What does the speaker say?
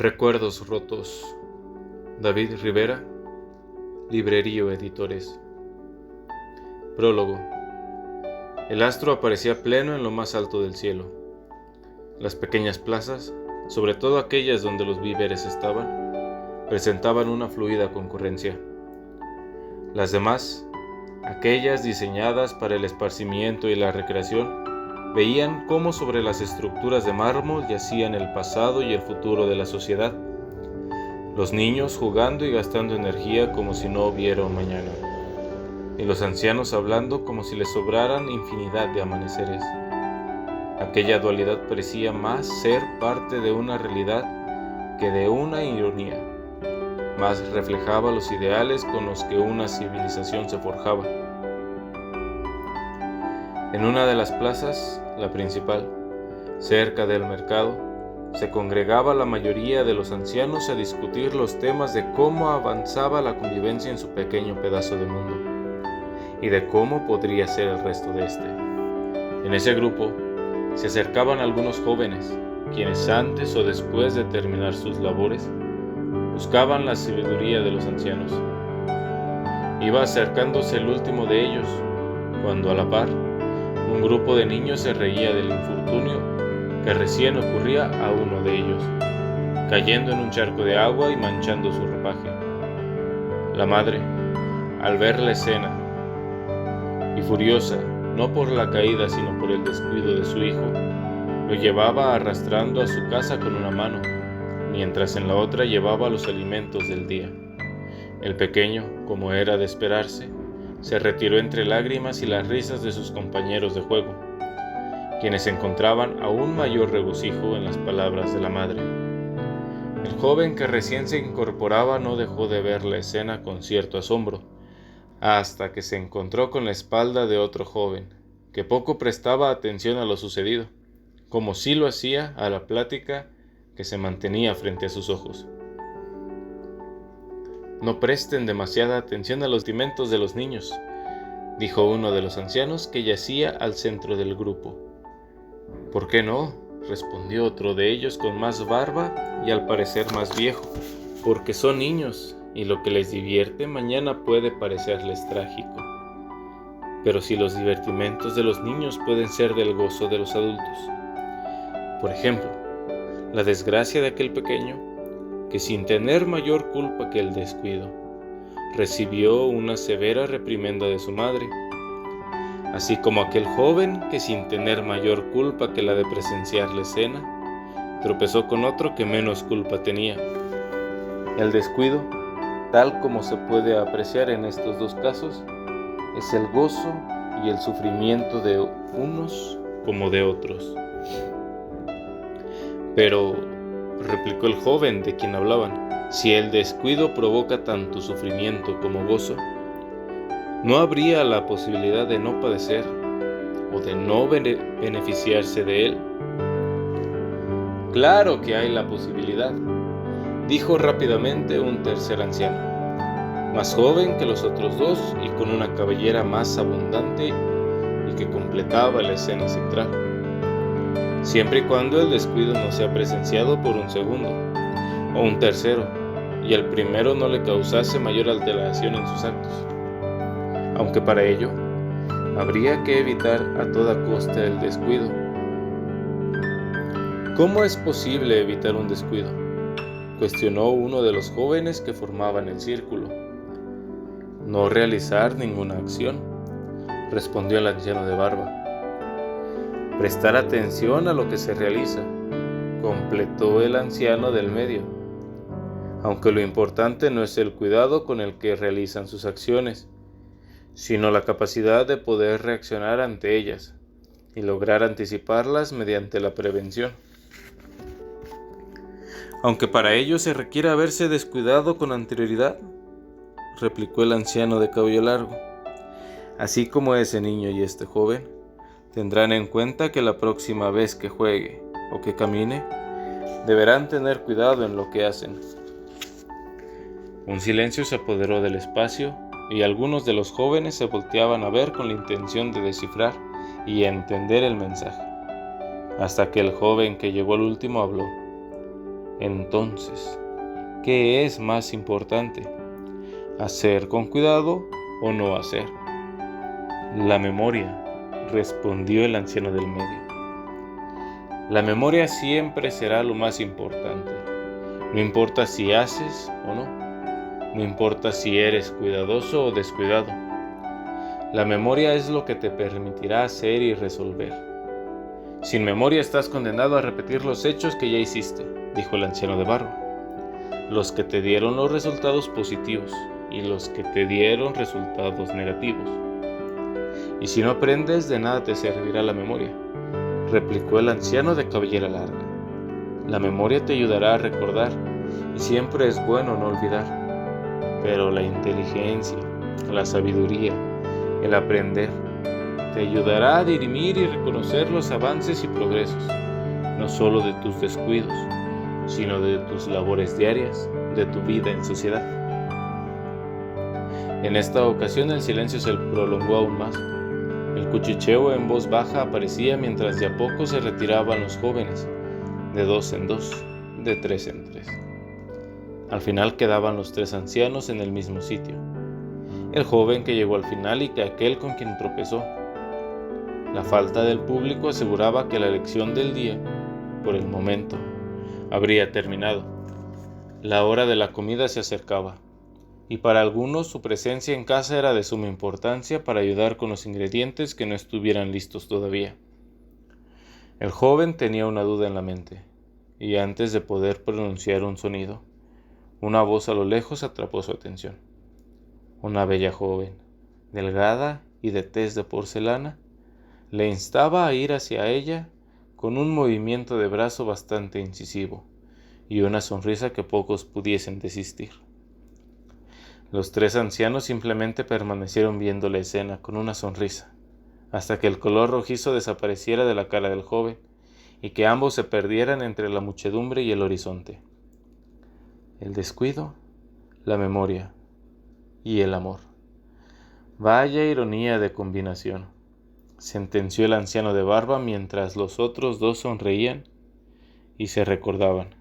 Recuerdos rotos. David Rivera, Librerío Editores. Prólogo. El astro aparecía pleno en lo más alto del cielo. Las pequeñas plazas, sobre todo aquellas donde los víveres estaban, presentaban una fluida concurrencia. Las demás, aquellas diseñadas para el esparcimiento y la recreación, veían cómo sobre las estructuras de mármol yacían el pasado y el futuro de la sociedad. Los niños jugando y gastando energía como si no hubiera un mañana, y los ancianos hablando como si les sobraran infinidad de amaneceres. Aquella dualidad parecía más ser parte de una realidad que de una ironía, más reflejaba los ideales con los que una civilización se forjaba. En una de las plazas, la principal, cerca del mercado, se congregaba la mayoría de los ancianos a discutir los temas de cómo avanzaba la convivencia en su pequeño pedazo de mundo y de cómo podría ser el resto de este. En ese grupo se acercaban algunos jóvenes, quienes antes o después de terminar sus labores, buscaban la sabiduría de los ancianos. Iba acercándose el último de ellos, cuando a la par, un grupo de niños se reía del infortunio que recién ocurría a uno de ellos, cayendo en un charco de agua y manchando su ropaje. La madre, al ver la escena, y furiosa, no por la caída sino por el descuido de su hijo, lo llevaba arrastrando a su casa con una mano, mientras en la otra llevaba los alimentos del día. El pequeño, como era de esperarse, se retiró entre lágrimas y las risas de sus compañeros de juego, quienes encontraban aún mayor regocijo en las palabras de la madre. El joven que recién se incorporaba no dejó de ver la escena con cierto asombro, hasta que se encontró con la espalda de otro joven, que poco prestaba atención a lo sucedido, como sí lo hacía a la plática que se mantenía frente a sus ojos. «No presten demasiada atención a los sentimientos de los niños», dijo uno de los ancianos que yacía al centro del grupo. «¿Por qué no?», respondió otro de ellos con más barba y al parecer más viejo. «Porque son niños y lo que les divierte mañana puede parecerles trágico. Pero si los divertimentos de los niños pueden ser del gozo de los adultos. Por ejemplo, la desgracia de aquel pequeño que sin tener mayor culpa que el descuido, recibió una severa reprimenda de su madre, así como aquel joven que sin tener mayor culpa que la de presenciar la escena, tropezó con otro que menos culpa tenía. El descuido, tal como se puede apreciar en estos dos casos, es el gozo y el sufrimiento de unos como de otros». «Pero», replicó el joven de quien hablaban, «si el descuido provoca tanto sufrimiento como gozo, ¿no habría la posibilidad de no padecer o de no beneficiarse de él?» «Claro que hay la posibilidad», dijo rápidamente un tercer anciano, más joven que los otros dos y con una cabellera más abundante y que completaba la escena central. «Siempre y cuando el descuido no sea presenciado por un segundo o un tercero y el primero no le causase mayor alteración en sus actos. Aunque para ello habría que evitar a toda costa el descuido». «¿Cómo es posible evitar un descuido?», cuestionó uno de los jóvenes que formaban el círculo. «No realizar ninguna acción», respondió el anciano de barba. «Prestar atención a lo que se realiza», completó el anciano del medio, «aunque lo importante no es el cuidado con el que realizan sus acciones, sino la capacidad de poder reaccionar ante ellas y lograr anticiparlas mediante la prevención. Aunque para ello se requiere haberse descuidado con anterioridad», replicó el anciano de cabello largo. «Así como ese niño y este joven tendrán en cuenta que la próxima vez que juegue o que camine, deberán tener cuidado en lo que hacen». Un silencio se apoderó del espacio y algunos de los jóvenes se volteaban a ver con la intención de descifrar y entender el mensaje, hasta que el joven que llegó al último habló. Entonces, ¿qué es más importante? ¿Hacer con cuidado o no hacer? La memoria, respondió el anciano del medio. La memoria siempre será lo más importante. No importa si haces o no. No importa si eres cuidadoso o descuidado. La memoria es lo que te permitirá hacer y resolver. Sin memoria estás condenado a repetir los hechos que ya hiciste, dijo el anciano de barba. Los que te dieron los resultados positivos y los que te dieron resultados negativos. Y si no aprendes, de nada te servirá la memoria, replicó el anciano de cabellera larga. La memoria te ayudará a recordar, y siempre es bueno no olvidar. Pero la inteligencia, la sabiduría, el aprender, te ayudará a dirimir y reconocer los avances y progresos, no solo de tus descuidos, sino de tus labores diarias, de tu vida en sociedad. En esta ocasión el silencio se prolongó aún más. El cuchicheo en voz baja aparecía mientras de a poco se retiraban los jóvenes, de 2 en 2, de 3 en 3. Al final quedaban los 3 ancianos en el mismo sitio. El joven que llegó al final y que aquel con quien tropezó. La falta del público aseguraba que la lección del día, por el momento, habría terminado. La hora de la comida se acercaba, y para algunos su presencia en casa era de suma importancia para ayudar con los ingredientes que no estuvieran listos todavía. El joven tenía una duda en la mente, y antes de poder pronunciar un sonido, una voz a lo lejos atrapó su atención. Una bella joven, delgada y de tez de porcelana, le instaba a ir hacia ella con un movimiento de brazo bastante incisivo y una sonrisa que pocos pudiesen desistir. Los 3 ancianos simplemente permanecieron viendo la escena con una sonrisa, hasta que el color rojizo desapareciera de la cara del joven y que ambos se perdieran entre la muchedumbre y el horizonte. El descuido, la memoria y el amor. Vaya ironía de combinación, sentenció el anciano de barba mientras los otros 2 sonreían y se recordaban.